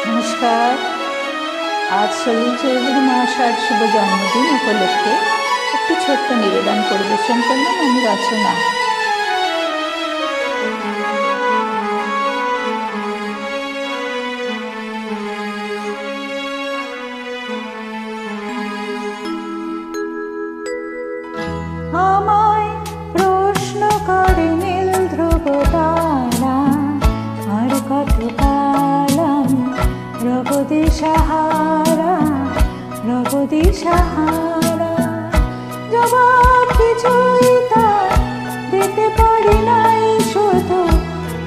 নমস্কার। আজ সলিল চৌধুরী মহাশয়ের শুভ জন্মদিন উপলক্ষে একটি ছোট্ট নিবেদন পরিবেশন করলাম আমি রচনা। আমায় প্রশ্ন করে নীল ধ্রুব তারা, আর কত কালাম রব দিশাহারা, রব দিশাহারা। জবাব কিছুই তার দিতে পারি নাই, শুধু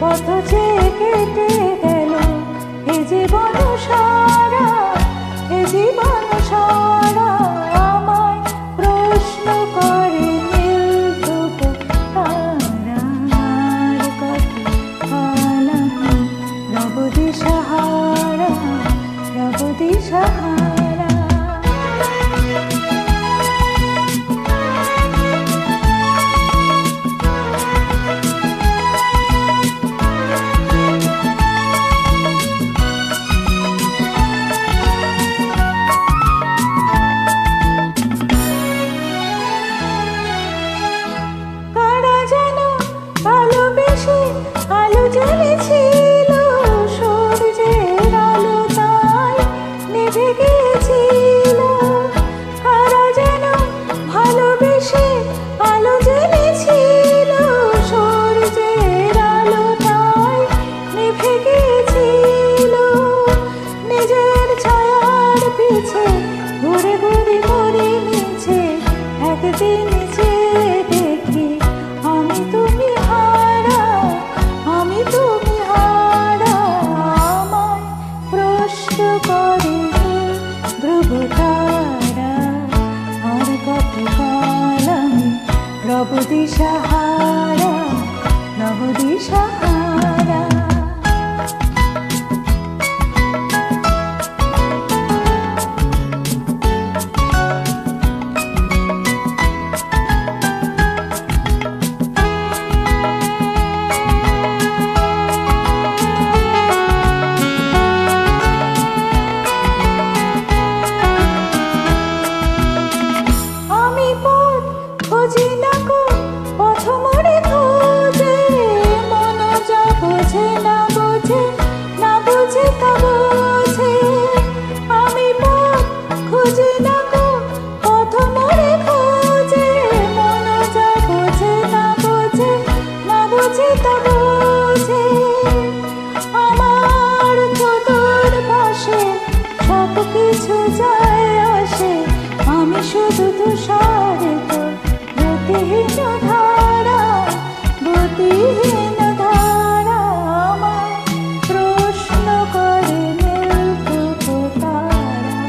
পথ চেয়ে কেটে গেল এ জীবন সারা, এ জীবন সারা। আমায় প্রশ্ন করে নীল ধ্রুব তারা, আর কত কালাম রব দিশাহারা, রব দিশাহারা। ভালোবেসে আলো জ্বলেছিল, সূর্যের আলো তাই নিভে গিয়েছিল। কারা যেন ভালোবেসে আলো জ্বলেছিল, সূর্যের আলো তাই নিভে গিয়েছিল। নিজের ছায়ার পিছে ঘুরে ঘুরে মরে মিছে, একদিন চেয়ে দেখি আমি তুমি হারা, আমি তুমি হারা। আমায় প্রশ্ন করে ধ্রুব তারা, আর কত কাল আমি রব দিশাহারা, রব দিশাহারা। খুঁজি না গো পথ মোরে খোঁজে, মন যা বোঝে না বোঝে, না বোঝে তা বোঝে। আমি পথ খুঁজি না গো পথ মোরে খোঁজে, মন যা বোঝে না বোঝে, না বোঝে তা বোঝে। আমার তোর পাশে সব কিছু যায় আসে, আমি শুধু তুষারে তোর গতিহীন ধারা, গতিহীন ধারা। আমায় প্রশ্ন করে নীল ধ্রুব তারা,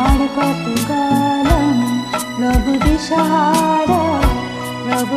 আর কত কাল আমি রব দিশাহারা, রব